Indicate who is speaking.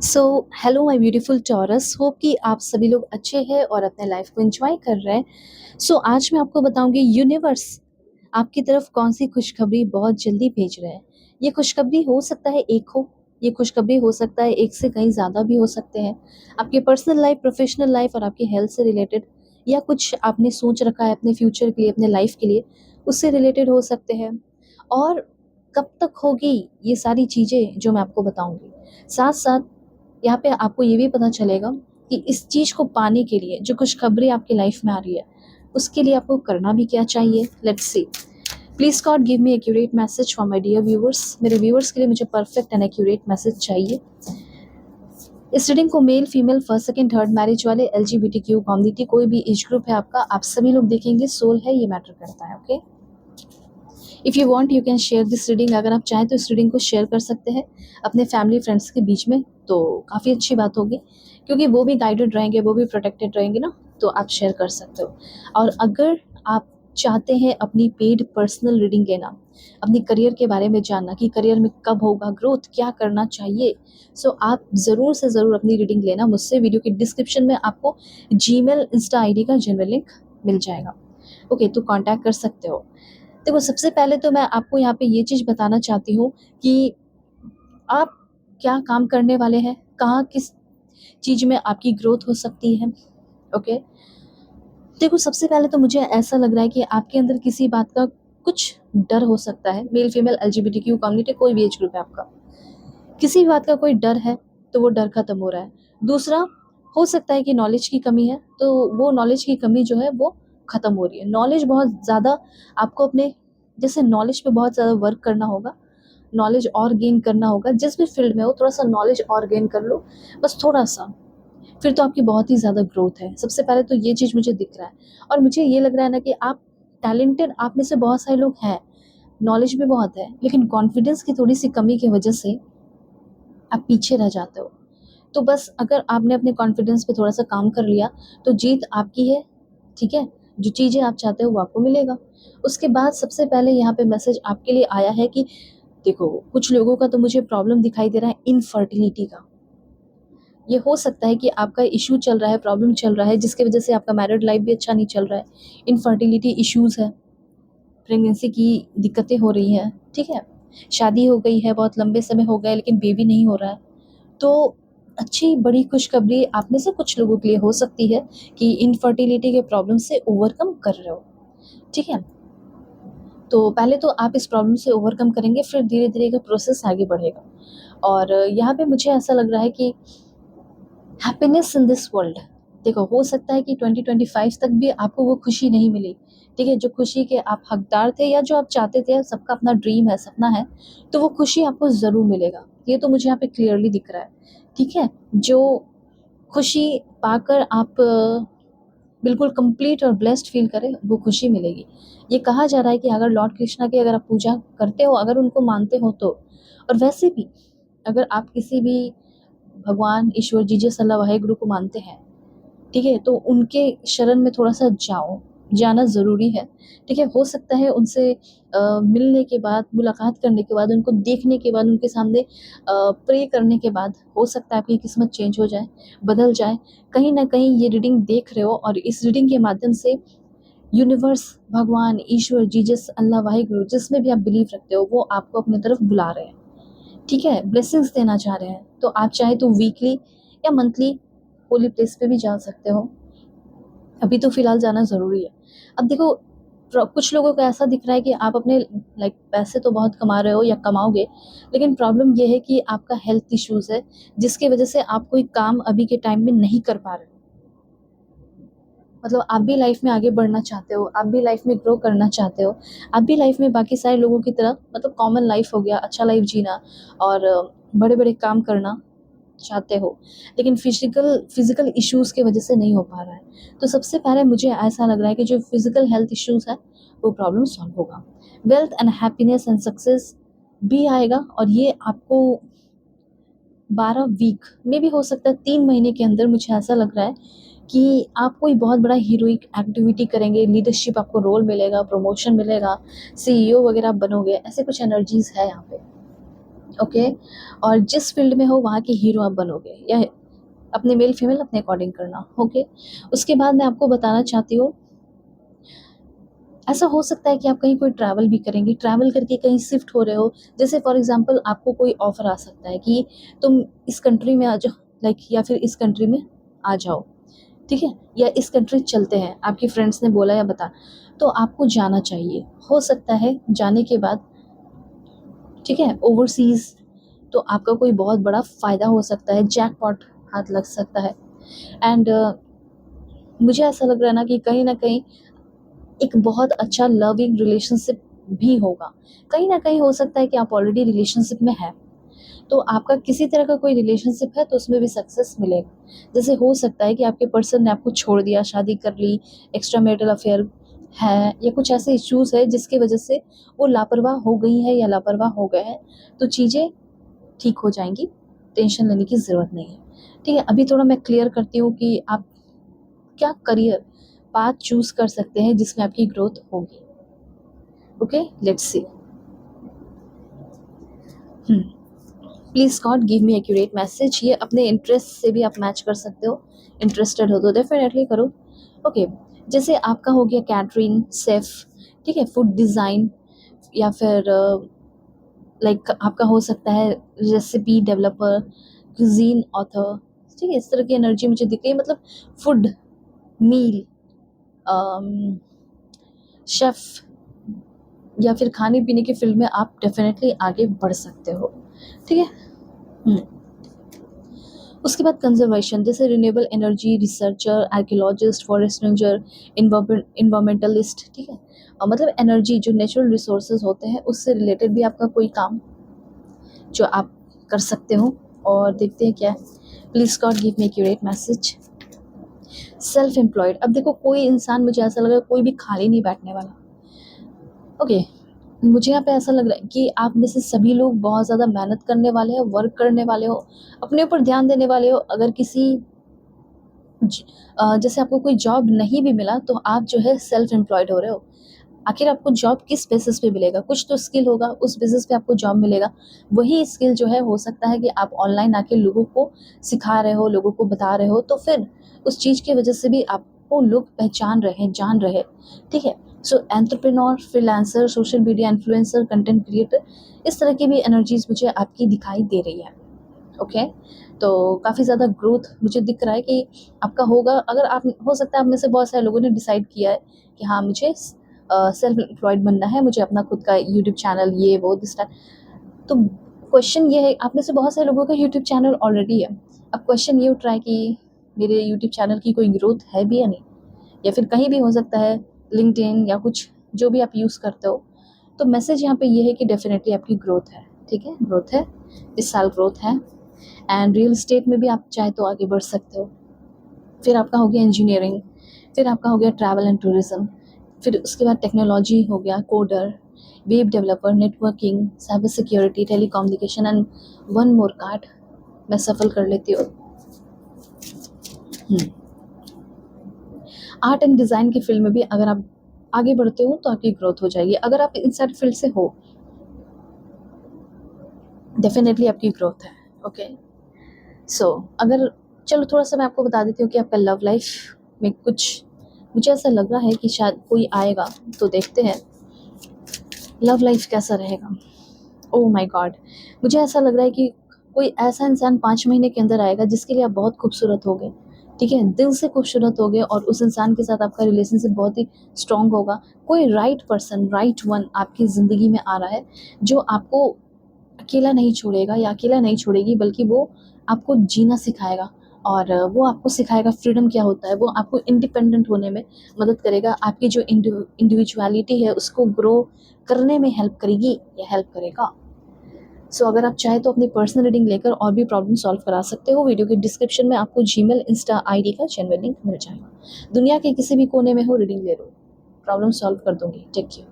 Speaker 1: So hello my beautiful taurus, hope कि आप सभी लोग अच्छे हैं और अपने लाइफ को एंजॉय कर रहे हैं। आज मैं आपको बताऊंगी यूनिवर्स आपकी तरफ कौन सी खुशखबरी बहुत जल्दी भेज रहे हैं। ये खुशखबरी हो सकता है एक हो, ये खुशखबरी हो सकता है एक से कहीं ज़्यादा भी हो सकते हैं। आपके पर्सनल लाइफ, प्रोफेशनल लाइफ और आपकी हेल्थ से रिलेटेड, या कुछ आपने सोच रखा है अपने फ्यूचर के लिए, अपने लाइफ के लिए, उससे रिलेटेड हो सकते हैं। और कब तक होगी ये सारी चीज़ें जो मैं आपको बताऊंगी, साथ साथ यहाँ पे आपको ये भी पता चलेगा कि इस चीज़ को पाने के लिए, जो खुशखबरी आपकी लाइफ में आ रही है, उसके लिए आपको करना भी क्या चाहिए। Let's see. Please God give me accurate message for my dear viewers. मेरे व्यूवर्स के लिए मुझे परफेक्ट एंड एक्यूरेट मैसेज चाहिए। इस रीडिंग को male, female, first, second, third marriage वाले, LGBTQ कम्युनिटी, कोई भी एज ग्रुप है आपका, आप सभी लोग देखेंगे। सोल है, ये मैटर करता है। Okay, if you want you can share this reading. अगर आप चाहें तो इस रीडिंग को शेयर कर सकते हैं अपने फैमिली फ्रेंड्स के बीच में, तो काफ़ी अच्छी बात होगी, क्योंकि वो भी गाइडेड रहेंगे, वो भी प्रोटेक्टेड रहेंगे ना। तो आप शेयर कर सकते हो। और अगर आप चाहते हैं अपनी पेड पर्सनल रीडिंग लेना, अपनी करियर के बारे में जानना कि करियर में कब होगा ग्रोथ, क्या करना चाहिए, आप ज़रूर से ज़रूर अपनी रीडिंग लेना मुझसे। वीडियो के डिस्क्रिप्शन में आपको जीमेल, इंस्टा आईडी का जनरल लिंक मिल जाएगा। ओके, तो कांटेक्ट कर सकते हो। देखो, सबसे पहले तो मैं आपको यहाँ पे ये चीज़ बताना चाहती हूँ कि आप क्या काम करने वाले हैं, कहाँ किस चीज़ में आपकी ग्रोथ हो सकती है। ओके, देखो, सबसे पहले तो मुझे ऐसा लग रहा है कि आपके अंदर किसी बात का कुछ डर हो सकता है। मेल, फीमेल, LGBTQ कम्युनिटी, कोई भी एज ग्रुप है आपका, किसी भी बात का कोई डर है, तो वो डर खत्म हो रहा है। दूसरा, हो सकता है कि नॉलेज की कमी है, तो वो नॉलेज की कमी जो है वो खत्म हो रही है। नॉलेज बहुत ज़्यादा आपको अपने, जैसे नॉलेज पे बहुत ज़्यादा वर्क करना होगा, नॉलेज और गेन करना होगा। जिस भी फील्ड में हो, थोड़ा सा नॉलेज और गेन कर लो, बस थोड़ा सा, फिर तो आपकी बहुत ही ज़्यादा ग्रोथ है। सबसे पहले तो ये चीज़ मुझे दिख रहा है। और मुझे ये लग रहा है ना कि आप टैलेंटेड, आप में से बहुत सारे लोग हैं, नॉलेज भी बहुत है, लेकिन कॉन्फिडेंस की थोड़ी सी कमी की वजह से आप पीछे रह जाते हो। तो बस अगर आपने अपने कॉन्फिडेंस पे थोड़ा सा काम कर लिया, तो जीत आपकी है। ठीक है, जो चीज़ें आप चाहते हो वो आपको मिलेगा। उसके बाद सबसे पहले यहाँ पे मैसेज आपके लिए आया है कि देखो, कुछ लोगों का तो मुझे प्रॉब्लम दिखाई दे रहा है इनफर्टिलिटी का। ये हो सकता है कि आपका इशू चल रहा है, प्रॉब्लम चल रहा है, जिसकी वजह से आपका मैरिड लाइफ भी अच्छा नहीं चल रहा है। इनफर्टिलिटी इश्यूज़ है, प्रेगनेंसी की दिक्कतें हो रही हैं। ठीक है, शादी हो गई है, बहुत लंबे समय हो गए, लेकिन बेबी नहीं हो रहा है। तो अच्छी बड़ी खुशखबरी आप में से कुछ लोगों के लिए हो सकती है कि इनफर्टिलिटी के प्रॉब्लम से ओवरकम कर रहे हो। ठीक है, तो पहले तो आप इस प्रॉब्लम से ओवरकम करेंगे, फिर धीरे धीरे का प्रोसेस आगे बढ़ेगा। और यहाँ पे मुझे ऐसा लग रहा है कि हैप्पीनेस इन दिस वर्ल्ड, देखो, हो सकता है कि 2025 तक भी आपको वो खुशी नहीं मिली। ठीक है, जो खुशी के आप हकदार थे या जो आप चाहते थे, सबका अपना ड्रीम है, सपना है, तो वो खुशी आपको ज़रूर मिलेगा। ये तो मुझे यहाँ पे क्लियरली दिख रहा है। ठीक है, जो खुशी पाकर आप बिल्कुल कंप्लीट और ब्लेस्ड फील करें, वो खुशी मिलेगी। ये कहा जा रहा है कि अगर लॉर्ड कृष्णा की अगर आप पूजा करते हो, अगर उनको मानते हो तो, और वैसे भी अगर आप किसी भी भगवान, ईश्वर, जीसस, अल्लाह, वाहेगुरु को मानते हैं, ठीक है, तो उनके शरण में थोड़ा सा जाओ, जाना ज़रूरी है। ठीक है, हो सकता है उनसे मिलने के बाद, मुलाकात करने के बाद, उनको देखने के बाद, उनके सामने प्रे करने के बाद, हो सकता है आपकी किस्मत चेंज हो जाए, बदल जाए। कहीं ना कहीं ये रीडिंग देख रहे हो, और इस रीडिंग के माध्यम से यूनिवर्स, भगवान, ईश्वर, जीसस, अल्लाह, वाहेगुरु, जिसमें भी आप बिलीव रखते हो, वो आपको अपनी तरफ बुला रहे हैं। ठीक है, ब्लेसिंग्स देना चाह रहे हैं। तो आप चाहे तो वीकली या मंथली होली प्लेस पे भी जा सकते हो। अभी तो फ़िलहाल जाना ज़रूरी है। अब देखो, कुछ लोगों को ऐसा दिख रहा है कि आप अपने लाइक पैसे तो बहुत कमा रहे हो या कमाओगे, लेकिन प्रॉब्लम ये है कि आपका हेल्थ इश्यूज़ है, जिसकी वजह से आप कोई काम अभी के टाइम में नहीं कर पा रहे हो। मतलब आप भी लाइफ में आगे बढ़ना चाहते हो, आप भी लाइफ में ग्रो करना चाहते हो, आप भी लाइफ में बाकी सारे लोगों की तरह, मतलब कॉमन लाइफ हो गया, अच्छा लाइफ जीना और बड़े-बड़े काम करना चाहते हो, लेकिन फिज़िकल इश्यूज़ की वजह से नहीं हो पा रहा है। तो सबसे पहले मुझे ऐसा लग रहा है कि जो फिज़िकल हेल्थ इश्यूज़ है, वो प्रॉब्लम सॉल्व होगा। Wealth and happiness and success भी आएगा, और ये आपको 12 वीक में भी हो सकता है, 3 महीने के अंदर, मुझे ऐसा लग रहा है कि आप कोई बहुत बड़ा हीरोइक एक्टिविटी करेंगे, लीडरशिप आपको रोल मिलेगा, प्रमोशन मिलेगा, CEO वगैरह आप बनोगे, ऐसे कुछ एनर्जीज़ है यहाँ पे। ओके। और जिस फील्ड में हो वहाँ के हीरो आप बनोगे, या अपने मेल फीमेल अपने अकॉर्डिंग करना। ओके। उसके बाद मैं आपको बताना चाहती हूँ, ऐसा हो सकता है कि आप कहीं कोई ट्रैवल भी करेंगे, ट्रैवल करके कहीं शिफ्ट हो रहे हो। जैसे फॉर एग्जांपल आपको कोई ऑफर आ सकता है कि तुम इस कंट्री में आ जाओ, लाइक, या फिर इस कंट्री में आ जाओ, ठीक है, या इस कंट्री चलते हैं, आपके फ्रेंड्स ने बोला या बता, तो आपको जाना चाहिए। हो सकता है जाने के बाद, ठीक है, ओवरसीज, तो आपका कोई बहुत बड़ा फ़ायदा हो सकता है, जैकपॉट हाथ लग सकता है। एंड मुझे ऐसा लग रहा है ना कि कहीं न कहीं एक बहुत अच्छा लविंग रिलेशनशिप भी होगा। कहीं न कहीं हो सकता है कि आप ऑलरेडी रिलेशनशिप में हैं, तो आपका किसी तरह का कोई रिलेशनशिप है तो उसमें भी सक्सेस मिलेगा। जैसे हो सकता है कि आपके पर्सन ने आपको छोड़ दिया, शादी कर ली, एक्स्ट्रा मैरिटल अफेयर है, या कुछ ऐसे इश्यूज़ है जिसकी वजह से वो लापरवाह हो गई है या लापरवाह हो गए हैं, तो चीज़ें ठीक हो जाएँगी, टेंशन लेने की ज़रूरत नहीं है। ठीक है, अभी थोड़ा मैं क्लियर करती हूँ कि आप क्या करियर पाथ चूज़ कर सकते हैं जिसमें आपकी ग्रोथ होगी। Okay, let's see. Hmm. Please God give me accurate message. ये अपने इंटरेस्ट से भी आप मैच कर सकते हो, इंटरेस्टेड हो तो डेफिनेटली करो। ओके। जैसे आपका हो गया कैटरिंग, शेफ़, ठीक है, फूड डिज़ाइन, या फिर लाइक आपका हो सकता है रेसिपी डेवलपर, कुज़ीन ऑथर, ठीक है, इस तरह की एनर्जी मुझे दिख रही है, मतलब फूड, मील, शेफ़, या फिर खाने-पीने की फ़ील्ड में आप डेफिनेटली आगे बढ़ सकते हो, ठीक है? हुँ। उसके बाद कंज़र्वेशन, जैसे renewable energy researcher, archaeologist, forest ranger, environmentalist, ठीक है? मतलब एनर्जी जो नेचुरल रिसोर्सेज़ होते हैं उससे रिलेटेड भी आपका कोई काम जो आप कर सकते हो। और देखते हैं क्या है। Please God give me accurate message. Self employed, अब देखो कोई इंसान, मुझे ऐसा लग रहा है कोई भी खाली नहीं बैठने वाला। ओके। मुझे यहाँ पे ऐसा लग रहा है कि आप में से सभी लोग बहुत ज़्यादा मेहनत करने वाले हो, वर्क करने वाले हो, अपने ऊपर ध्यान देने वाले हो। अगर किसी जैसे आपको कोई जॉब नहीं भी मिला तो आप जो है सेल्फ एम्प्लॉयड हो रहे हो। आखिर आपको जॉब किस बेसिस पे मिलेगा? कुछ तो स्किल होगा, उस बेसिस पे आपको जॉब मिलेगा। वही स्किल जो है हो सकता है कि आप ऑनलाइन आके लोगों को सिखा रहे हो, लोगों को बता रहे हो, तो फिर उस चीज़ की वजह से भी आपको लोग पहचान रहे हैं, जान रहे हैं, ठीक है? So entrepreneur, freelancer, social media influencer, content creator, इस तरह की भी एनर्जीज़ मुझे आपकी दिखाई दे रही है। ओके। तो काफ़ी ज़्यादा ग्रोथ मुझे दिख रहा है कि आपका होगा। अगर आप, हो सकता है आप में से बहुत सारे लोगों ने डिसाइड किया है कि हाँ, मुझे सेल्फ एम्प्लॉयड बनना है, मुझे अपना खुद का यूट्यूब चैनल, ये वो दिस दैट। तो क्वेश्चन ये है, आप में से बहुत सारे लोगों का यूट्यूब चैनल ऑलरेडी है। अब क्वेश्चन ये उठ रहा है कि मेरे यूट्यूब चैनल की कोई ग्रोथ है भी या नहीं, या फिर कहीं भी हो सकता है, लिंक्डइन या कुछ जो भी आप यूज़ करते हो। तो मैसेज यहाँ पे ये है कि डेफिनेटली आपकी ग्रोथ है, ठीक है, ग्रोथ है, इस साल ग्रोथ है। एंड रियल एस्टेट में भी आप चाहे तो आगे बढ़ सकते हो। फिर आपका हो गया इंजीनियरिंग, फिर आपका हो गया ट्रैवल एंड टूरिज़्म, फिर उसके बाद टेक्नोलॉजी हो गया, coder, web developer, networking, cyber security, telecommunication, and one more card मैं सफल कर लेती हूँ। आर्ट एंड डिज़ाइन की फील्ड में भी अगर आप आगे बढ़ते हो तो आपकी ग्रोथ हो जाएगी। अगर आप इन सारी फील्ड से हो, डेफिनेटली आपकी ग्रोथ है। ओके। सो अगर, चलो थोड़ा-सा मैं आपको बता देती हूँ कि आपका लव लाइफ़ में कुछ, मुझे ऐसा लग रहा है कि शायद कोई आएगा, तो देखते हैं लव लाइफ़ कैसा रहेगा। Oh my God! मुझे ऐसा लग रहा है कि कोई ऐसा इंसान 5 महीने के अंदर आएगा जिसके लिए आप बहुत खूबसूरत होगे, ठीक है? दिल से खूबसूरत होगे और उस इंसान के साथ आपका रिलेशनशिप बहुत ही स्ट्रॉन्ग होगा। कोई राइट पर्सन, राइट वन आपकी ज़िंदगी में आ रहा है, जो आपको अकेला नहीं छोड़ेगा या अकेला नहीं छोड़ेगी, बल्कि वो आपको जीना सिखाएगा। और वो आपको सिखाएगा फ्रीडम क्या होता है, वो आपको इंडिपेंडेंट होने में मदद करेगा, आपकी जो इंडिविजुअलिटी है उसको ग्रो करने में हेल्प करेगी या हेल्प करेगा। सो अगर आप चाहें तो अपनी पर्सनल रीडिंग लेकर और भी प्रॉब्लम सॉल्व करा सकते हो। वीडियो के डिस्क्रिप्शन में आपको जीमेल, इंस्टा आईडी का जेन्युइन लिंक मिल जाएगा। दुनिया के किसी भी कोने में हो, रीडिंग ले लो, प्रॉब्लम सॉल्व कर दूँगी। Take care.